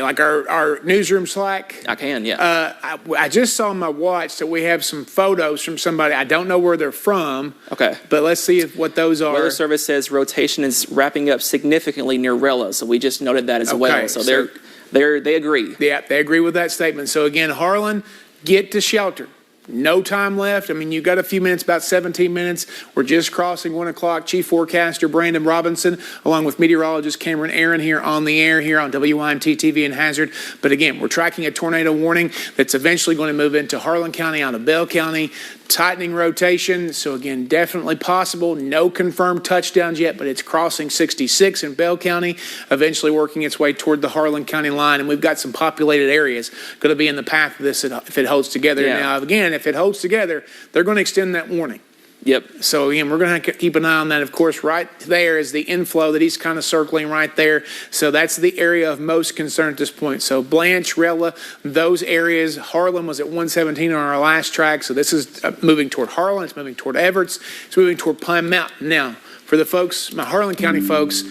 Like our newsroom Slack? I can, yeah. I just saw on my watch that we have some photos from somebody. I don't know where they're from. Okay. But let's see what those are. Weather Service says rotation is wrapping up significantly near Rella, so we just noted that as well. So they agree. Yeah, they agree with that statement. So again, Harlan, get to shelter. No time left. I mean, you've got a few minutes, about 17 minutes. We're just crossing 1 o'clock. Chief Forecaster Brandon Robinson, along with meteorologist Cameron Aaron here on the air here on WYMT TV and Hazard. But again, we're tracking a tornado warning that's eventually going to move into Harlan County, out of Bell County, tightening rotation. So again, definitely possible. No confirmed touchdowns yet, but it's crossing 66 in Bell County, eventually working its way toward the Harlan County line. And we've got some populated areas going to be in the path of this if it holds together. Yeah. Now, again, if it holds together, they're going to extend that warning. Yep. So again, we're going to keep an eye on that. Of course, right there is the inflow that he's kind of circling right there. So that's the area of most concern at this point. So Blanche, Rella, those areas. Harlan was at 117 on our last track. So this is moving toward Harlan. It's moving toward Everett's. It's moving toward Pine Mountain. Now, for the folks, my Harlan County folks,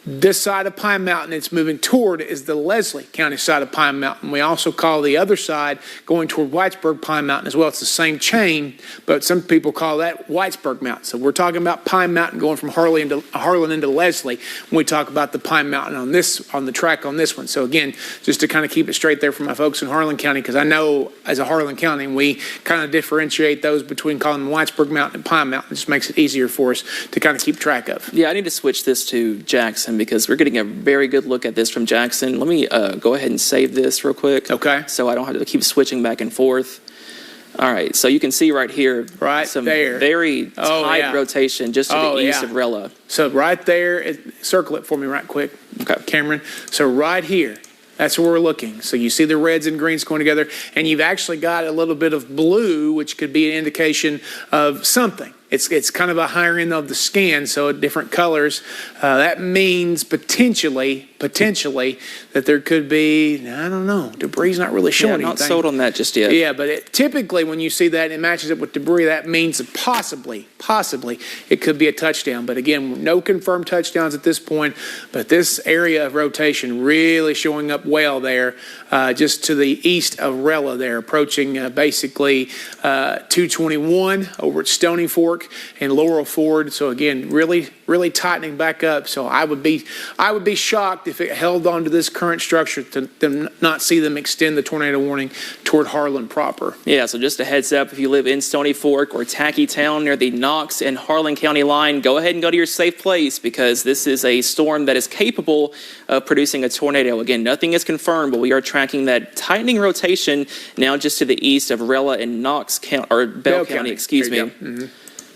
this side of Pine Mountain it's moving toward is the Leslie County side of Pine Mountain. We also call the other side going toward Whitesburg Pine Mountain as well. It's the same chain, but some people call that Whitesburg Mountain. So we're talking about Pine Mountain going from Harlan into Leslie when we talk about the Pine Mountain on the track on this one. So again, just to kind of keep it straight there for my folks in Harlan County, because I know as a Harlan County, we kind of differentiate those between calling them Whitesburg Mountain and Pine Mountain. It just makes it easier for us to kind of keep track of. Yeah, I need to switch this to Jackson because we're getting a very good look at this from Jackson. Let me go ahead and save this real quick. Okay. So I don't have to keep switching back and forth. All right, so you can see right here, some very tight rotation just to the east of Rella. So right there, circle it for me right quick, okay, Cameron. So right here, that's where we're looking. So you see the reds and greens going together, and you've actually got a little bit of blue, which could be an indication of something. It's kind of a higher end of the scan, so different colors. That means potentially that there could be, I don't know, debris not really showing anything. Not sold on that just yet. Yeah, but typically when you see that and it matches up with debris, that means that possibly it could be a touchdown. But again, no confirmed touchdowns at this point. But this area of rotation really showing up well there, just to the east of Rella there, approaching basically 221 over at Stony Fork and Laurel Ford. So again, really tightening back up. So I would be shocked if it held on to this current structure to not see them extend the tornado warning toward Harlan proper. Yeah, so just a heads up, if you live in Stony Fork or Tacky Town near the Knox and Harlan County line, go ahead and go to your safe place, because this is a storm that is capable of producing a tornado. Again, nothing is confirmed, but we are tracking that tightening rotation now just to the east of Rella and Knox County, or Bell County, excuse me. Mm-hmm.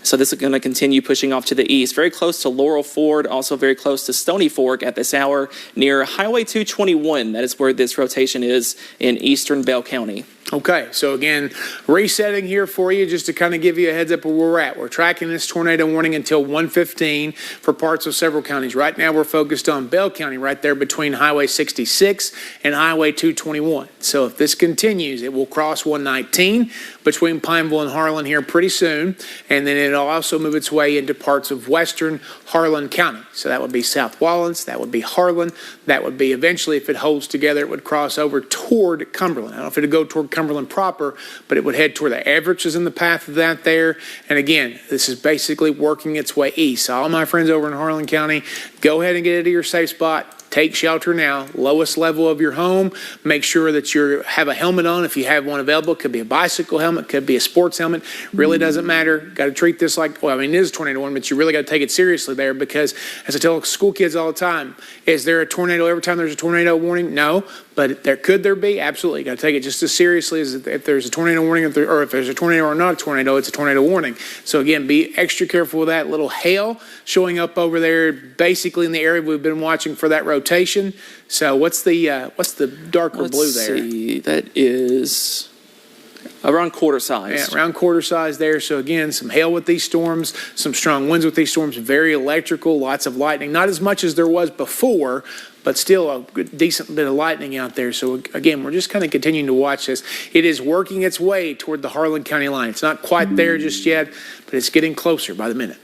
So this is going to continue pushing off to the east, very close to Laurel Ford, also very close to Stony Fork at this hour near Highway 221. That is where this rotation is in eastern Bell County. Okay, so again, resetting here for you just to kind of give you a heads up where we're at. We're tracking this tornado warning until 1:15 for parts of several counties. Right now we're focused on Bell County right there between Highway 66 and Highway 221. So if this continues, it will cross 119 between Pineville and Harlan here pretty soon, and then it'll also move its way into parts of western Harlan County. So that would be South Wallens, that would be Harlan, that would be eventually, if it holds together, it would cross over toward Cumberland. I don't know if it would go toward Cumberland proper, but it would head toward the Everett is in the path of that there. And again, this is basically working its way east. So all my friends over in Harlan County, go ahead and get into your safe spot. Take shelter now, lowest level of your home. Make sure that you have a helmet on if you have one available. Could be a bicycle helmet, could be a sports helmet. Really doesn't matter. Got to treat this like, well, I mean, it is a tornado warning, but you really got to take it seriously there, because as I tell school kids all the time, is there a tornado every time there's a tornado warning? No, but could there be? Absolutely. You got to take it just as seriously as if there's a tornado warning, or if there's a tornado or not a tornado, it's a tornado warning. So again, be extra careful with that. Little hail showing up over there, basically in the area we've been watching for that rotation. So what's the darker blue there? Let's see, that is around quarter size. Yeah, around quarter size there. So again, some hail with these storms, some strong winds with these storms, very electrical, lots of lightning. Not as much as there was before, but still a good, decent bit of lightning out there. So again, we're just kind of continuing to watch this. It is working its way toward the Harlan County line. It's not quite there just yet, but it's getting closer by the minute.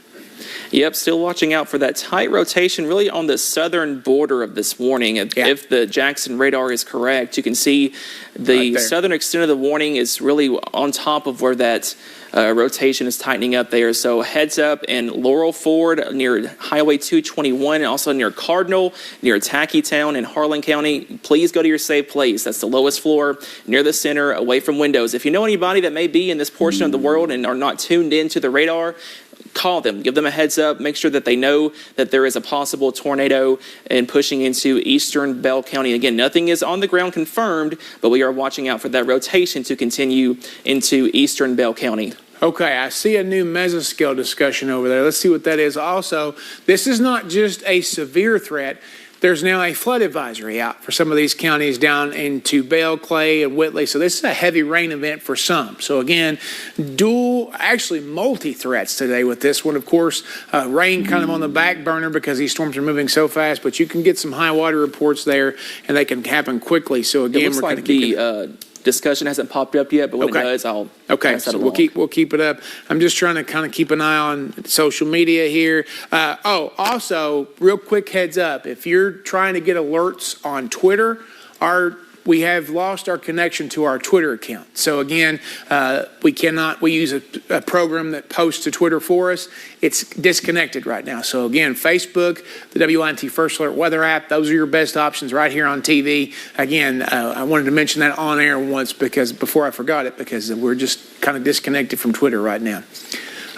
Yep, still watching out for that tight rotation really on the southern border of this warning. If the Jackson radar is correct, you can see the southern extent of the warning is really on top of where that rotation is tightening up there. So heads up in Laurel Ford near Highway 221, and also near Cardinal, near Tacky Town in Harlan County. Please go to your safe place. That's the lowest floor, near the center, away from windows. If you know anybody that may be in this portion of the world and are not tuned into the radar, call them, give them a heads up, make sure that they know that there is a possible tornado and pushing into eastern Bell County. Again, nothing is on the ground confirmed, but we are watching out for that rotation to continue into eastern Bell County. Okay, I see a new mesoscale discussion over there. Let's see what that is. Also, this is not just a severe threat. There's now a flood advisory out for some of these counties down into Bell, Clay, and Whitley. So this is a heavy rain event for some. So again, multi-threats today with this one. Of course, rain kind of on the back burner because these storms are moving so fast, but you can get some high water reports there, and they can happen quickly. So again, it looks like the discussion hasn't popped up yet, but when it does, I'll pass that along. We'll keep it up. I'm just trying to kind of keep an eye on social media here. Also, real quick heads up, if you're trying to get alerts on Twitter, we have lost our connection to our Twitter account. So again, we use a program that posts to Twitter for us. It's disconnected right now. So again, Facebook, the WYMT First Alert Weather app, those are your best options right here on TV. Again, I wanted to mention that on air once before I forgot it, because we're just kind of disconnected from Twitter right now.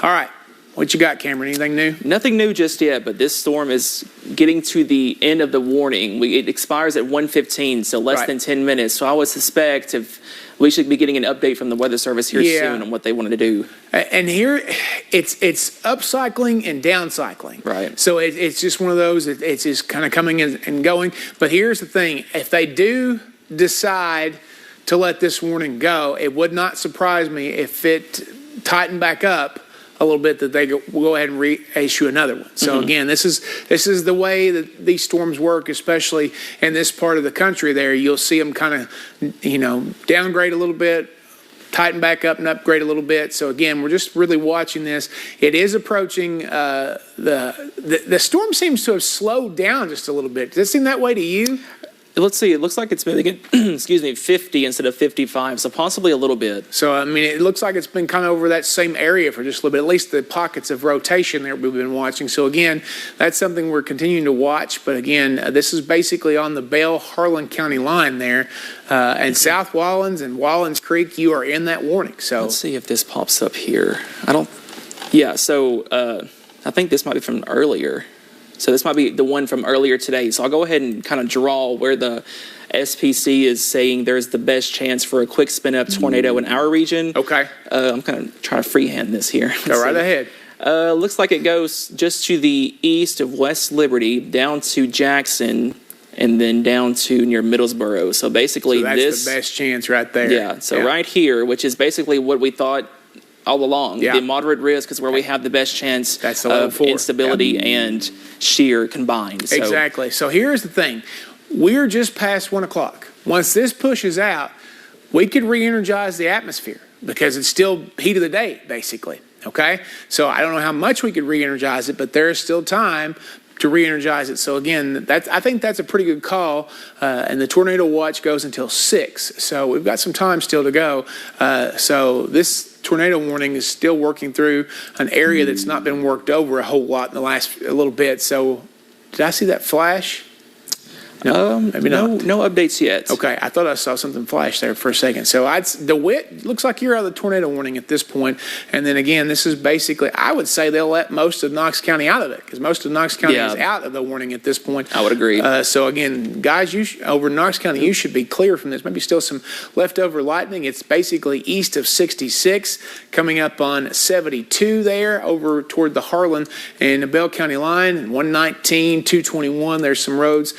All right. What you got, Cameron? Anything new? Nothing new just yet, but this storm is getting to the end of the warning. It expires at 1:15, so less than 10 minutes. So I would suspect if we should be getting an update from the Weather Service here soon on what they wanted to do. And here, it's upcycling and downcycling. Right. So it's just one of those. It's just kind of coming and going. But here's the thing: if they do decide to let this warning go, it would not surprise me if it tightened back up a little bit that they will go ahead and reissue another one. So again, this is the way that these storms work, especially in this part of the country. There, you'll see them kind of, downgrade a little bit, tighten back up and upgrade a little bit. So again, we're just really watching this. It is approaching. The storm seems to have slowed down just a little bit. Does it seem that way to you? Let's see. It looks like it's moving at, 50 instead of 55, so possibly a little bit. So, I mean, it looks like it's been kind of over that same area for just a little bit, at least the pockets of rotation there we've been watching. So, again, that's something we're continuing to watch. But, again, this is basically on the Bell-Harlan County line there. And South Wallens and Wallens Creek, you are in that warning. So let's see if this pops up here. So I think this might be from earlier. So this might be the one from earlier today. So I'll go ahead and kind of draw where the SPC is saying there's the best chance for a quick spin up tornado in our region. Okay. I'm kind of trying to freehand this here. Go right ahead. Looks like it goes just to the east of West Liberty, down to Jackson, and then down to near Middlesboro. So basically that's the best chance right there. Yeah. So right here, which is basically what we thought all along. The moderate risk is where we have the best chance That's the level of 4. instability and shear combined. So, exactly. So here's the thing. We're just past 1 o'clock. Once this pushes out, we could re-energize the atmosphere because it's still heat of the day, basically. Okay? So I don't know how much we could re-energize it, but there is still time to re-energize it. So again, I think that's a pretty good call. And the tornado watch goes until 6. So we've got some time still to go. So this tornado warning is still working through an area that's not been worked over a whole lot in the last a little bit. So did I see that flash? No, maybe not. No updates yet. Okay, I thought I saw something flash there for a second. So DeWitt looks like you're out of the tornado warning at this point. And then again, this is basically, I would say they'll let most of Knox County out of it because most of Knox County is out of the warning at this point. I would agree. So again, guys, over in Knox County, you should be clear from this. Maybe still some leftover lightning. It's basically east of 66, coming up on 72 there, over toward the Harlan and the Bell County line, 119, 221. There's some roads.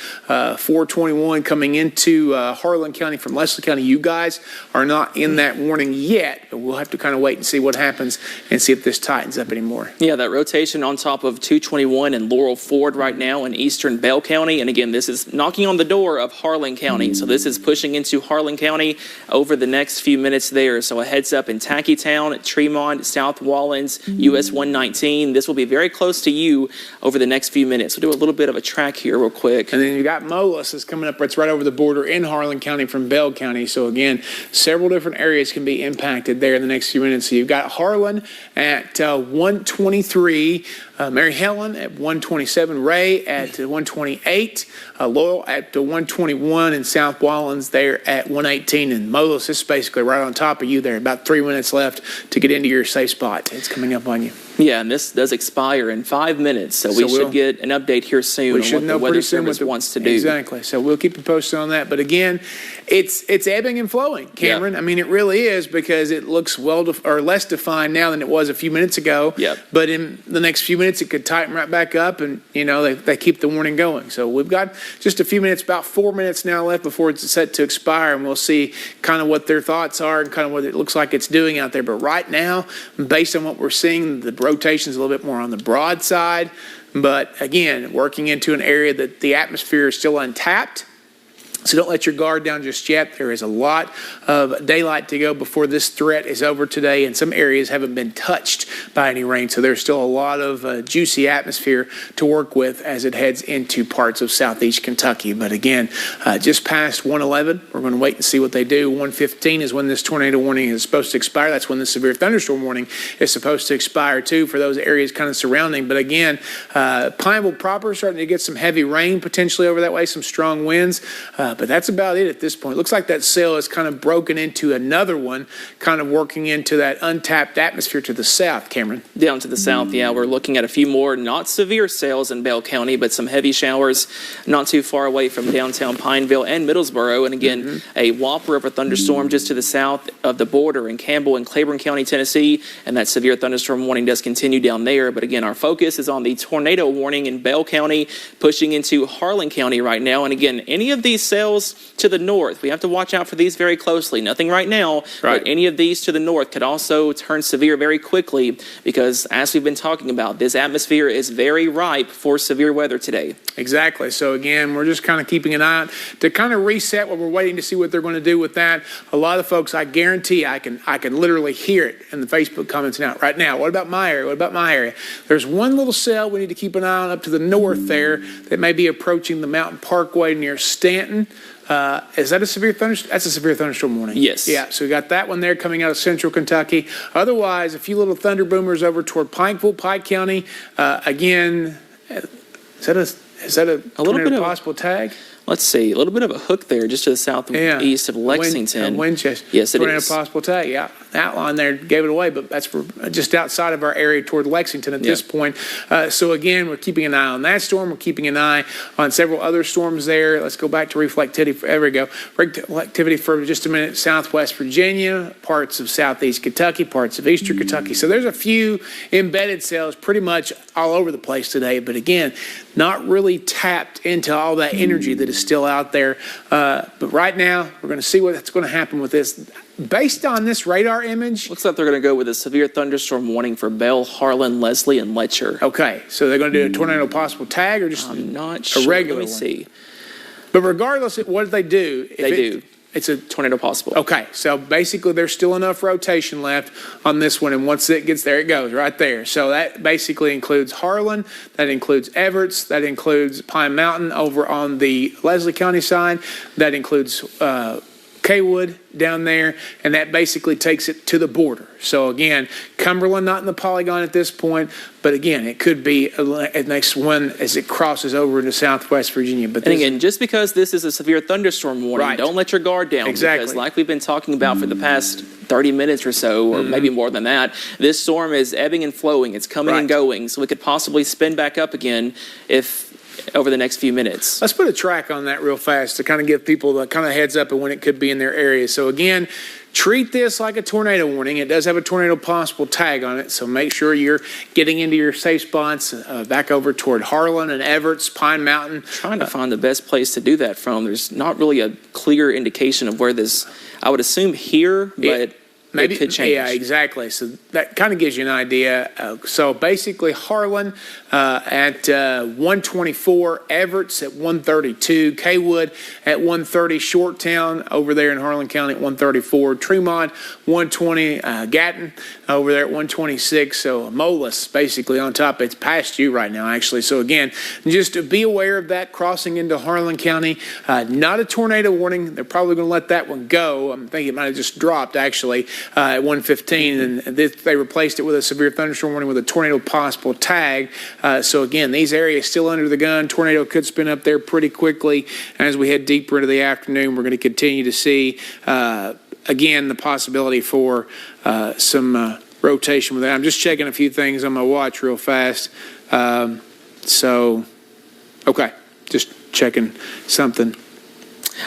421 coming into Harlan County from Leslie County. You guys are not in that warning yet, but we'll have to kind of wait and see what happens and see if this tightens up anymore. Yeah, that rotation on top of 221 and Laurel Ford right now in eastern Bell County. And again, this is knocking on the door of Harlan County. So this is pushing into Harlan County over the next few minutes there. So a heads up in Tackytown, Tremont, South Wallens, US 119. This will be very close to you over the next few minutes. We'll do a little bit of a track here real quick. And then you got Molis is coming up. It's right over the border in Harlan County from Bell County. So again, several different areas can be impacted there in the next few minutes. So you've got Harlan at 123, Mary Helen at 127, Ray at 128, Loyal at 121, and South Wallens there at 118. And Molis is basically right on top of you there. About 3 minutes left to get into your safe spot. It's coming up on you. Yeah, and this does expire in 5 minutes, so we should get an update here soon on what the Weather Service wants to do. Exactly. So we'll keep you posted on that. But again, it's ebbing and flowing, Cameron. Yep. I mean, it really is because it looks less defined now than it was a few minutes ago. Yep. But in the next few minutes, it could tighten right back up, and they keep the warning going. So we've got just a few minutes, about 4 minutes now left before it's set to expire, and we'll see kind of what their thoughts are and kind of what it looks like it's doing out there. But right now, based on what we're seeing, the rotation is a little bit more on the broad side. But again, working into an area that the atmosphere is still untapped. So don't let your guard down just yet. There is a lot of daylight to go before this threat is over today, and some areas haven't been touched by any rain. So there's still a lot of juicy atmosphere to work with as it heads into parts of southeast Kentucky. But again, just past 111, we're going to wait and see what they do. 115 is when this tornado warning is supposed to expire. That's when the severe thunderstorm warning is supposed to expire too for those areas kind of surrounding. But again, Pineville proper starting to get some heavy rain potentially over that way, some strong winds. But that's about it at this point. It looks like that cell is kind of broken into another one, kind of working into that untapped atmosphere to the south, Cameron. Down to the south, yeah. We're looking at a few more not severe cells in Bell County, but some heavy showers not too far away from downtown Pineville and Middlesboro. And again, a whopper of a thunderstorm just to the south of the border in Campbell and Claiborne County, Tennessee. And that severe thunderstorm warning does continue down there. But again, our focus is on the tornado warning in Bell County, pushing into Harlan County right now. And again, any of these cells cells to the north. We have to watch out for these very closely. Nothing right now, Right. but any of these to the north could also turn severe very quickly because, as we've been talking about, this atmosphere is very ripe for severe weather today. Exactly. So again, we're just kind of keeping an eye out to kind of reset what we're waiting to see what they're going to do with that. A lot of folks, I guarantee, I can literally hear it in the Facebook comments now. Right now, what about my area? What about my area? There's one little cell we need to keep an eye on up to the north there that may be approaching the Mountain Parkway near Stanton. Is that a severe thunderstorm? That's a severe thunderstorm warning. Yes. Yeah, so we got that one there coming out of central Kentucky. Otherwise, a few little thunder boomers over toward Pikeville, Pike County. Again, is that a little bit of possible tag? Let's see, a little bit of a hook there just to the southeast of Lexington. Winchester. Yes, it tornado is. Possible tag. Yeah, outline there gave it away, but that's just outside of our area toward Lexington at this point. So again, we're keeping an eye on that storm. We're keeping an eye on several other storms there. Let's go back to reflectivity. There we go. Reflectivity for just a minute. Southwest Virginia, parts of southeast Kentucky, parts of eastern Kentucky. So there's a few embedded cells pretty much all over the place today. But again, not really tapped into all that energy that is still out there. But right now, we're going to see what's going to happen with this. Based on this radar image. Looks like they're going to go with a severe thunderstorm warning for Bell, Harlan, Leslie, and Letcher. Okay, so they're going to do a tornado possible tag or just I'm not a sure. regular Let me one? see. But regardless, what they do? It's a Tornado possible. Okay, so basically there's still enough rotation left on this one, and once it gets there, it goes right there. So that basically includes Harlan, that includes Everett's, that includes Pine Mountain over on the Leslie County side, that includes Kaywood down there, and that basically takes it to the border. So again, Cumberland not in the polygon at this point, but again, it could be a next one as it crosses over into Southwest Virginia. But and again, just because this is a severe thunderstorm warning, Right. don't let your guard down. Exactly. Because like we've been talking about for the past 30 minutes or so, or maybe more than that, this storm is ebbing and flowing. It's coming and Right. going. So it could possibly spin back up again over the next few minutes. Let's put a track on that real fast to kind of give people the kind of heads up of when it could be in their area. So again, treat this like a tornado warning. It does have a tornado possible tag on it, so make sure you're getting into your safe spots back over toward Harlan and Everett's, Pine Mountain. Trying to find the best place to do that from. There's not really a clear indication of where this, I would assume here, but Maybe, it could change. Yeah, exactly. So that kind of gives you an idea. So basically, Harlan at 124, Everett's at 132, Kaywood at 130, Shoretown over there in Harlan County at 134, Tremont 120, Gatton over there at 126. So Molas basically on top. It's past you right now, actually. So again, just to be aware of that crossing into Harlan County. Not a tornado warning. They're probably going to let that one go. I'm thinking it might have just dropped actually. At 115, and they replaced it with a severe thunderstorm warning with a tornado possible tag. So again, these areas still under the gun. Tornado could spin up there pretty quickly. As we head deeper into the afternoon, we're going to continue to see, again, the possibility for some rotation with that. I'm just checking a few things on my watch real fast. Okay, just checking something.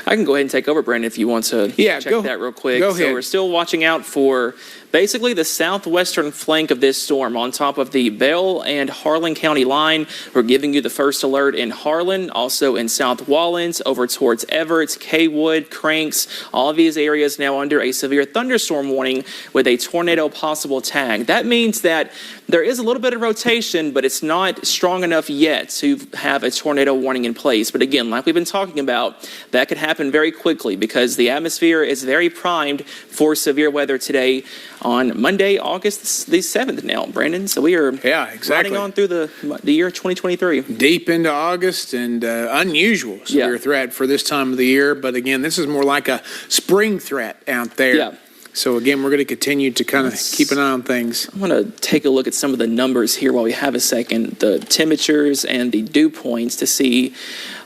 I can go ahead and take over, Brandon, if you want to check that real quick. Go ahead. So we're still watching out for basically the southwestern flank of this storm on top of the Bell and Harlan County line. We're giving you the first alert in Harlan, also in South Wallens, over towards Everett's, Kaywood, Cranks. All of these areas now under a severe thunderstorm warning with a tornado possible tag. That means that there is a little bit of rotation, but it's not strong enough yet to have a tornado warning in place. But again, like we've been talking about, that could happen very quickly because the atmosphere is very primed for severe weather today on Monday, August the 7th now, Brandon. So we are running on through the year 2023. Deep into August and unusual severe threat for this time of the year. But again, this is more like a spring threat out there. Yeah. So again, we're going to continue to kind of keep an eye on things. I'm going to take a look at some of the numbers here while we have a second. The temperatures and the dew points to see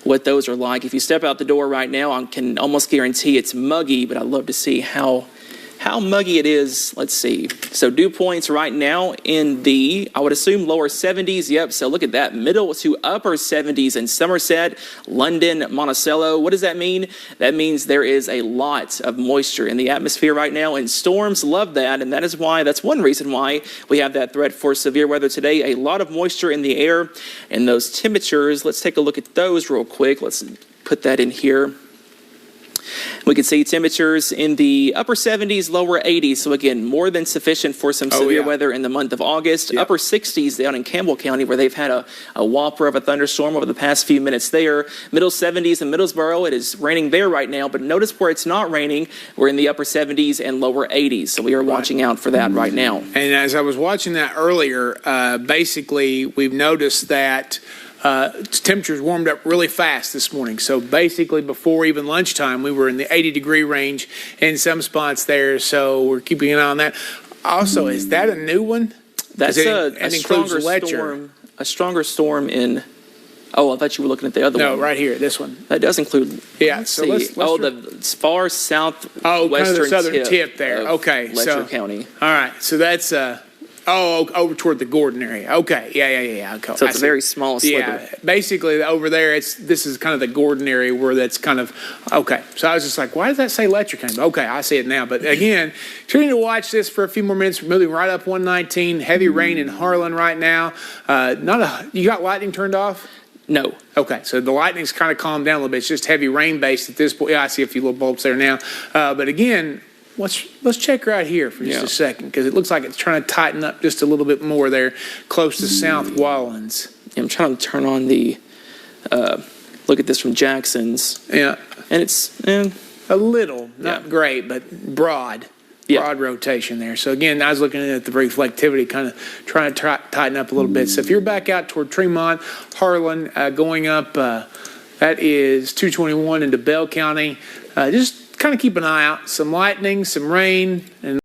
what those are like. If you step out the door right now, I can almost guarantee it's muggy, but I'd love to see how muggy it is. Let's see. So dew points right now in the, I would assume, lower 70s. Yep. So look at that. Middle to upper 70s in Somerset, London, Monticello. What does that mean? That means there is a lot of moisture in the atmosphere right now, and storms love that. And that's one reason why we have that threat for severe weather today. A lot of moisture in the air and those temperatures. Let's take a look at those real quick. Let's put that in here. We can see temperatures in the upper 70s, lower 80s. So again, more than sufficient for some severe weather in the month of August. Upper 60s down in Campbell County, where they've had a whopper of a thunderstorm over the past few minutes there. Middle 70s in Middlesboro. It is raining there right now, but notice where it's not raining. We're in the upper 70s and lower 80s. So we are watching out for that right now. And as I was watching that earlier, basically we've noticed that temperatures warmed up really fast this morning. So basically before even lunchtime, we were in the 80-degree range in some spots there. So we're keeping an eye on that. Also, is that a new one? That's a stronger storm in. Oh, I thought you were looking at the other one. No, right here, this one. That does include. Yeah. Let's so see. let's the far southwestern kind of the southern tip there. Okay, Letcher County. All right, so that's over toward the Gordon area. Okay, yeah. Okay. So it's a very small sliver. Yeah, basically over there, this is kind of the Gordon area where that's kind of okay. So I was just like, why does that say Letcher County? Okay, I see it now. But again, trying to watch this for a few more minutes. We're moving right up 119. Heavy rain in Harlan right now. You got lightning turned off? No. Okay, so the lightning's kind of calmed down a little bit. It's just heavy rain based at this point. Yeah, I see a few little bulbs there now. But again, let's check right here for just a second, because it looks like it's trying to tighten up just a little bit more there, close to South Wallens. I'm trying to turn on the look at this from Jackson's. Yeah, and it's a little, not great, but broad rotation there. So again, I was looking at the reflectivity, kind of trying to tighten up a little bit. So if you're back out toward Tremont, Harlan, going up, that is 221 into Bell County. Just kind of keep an eye out. Some lightning, some rain, and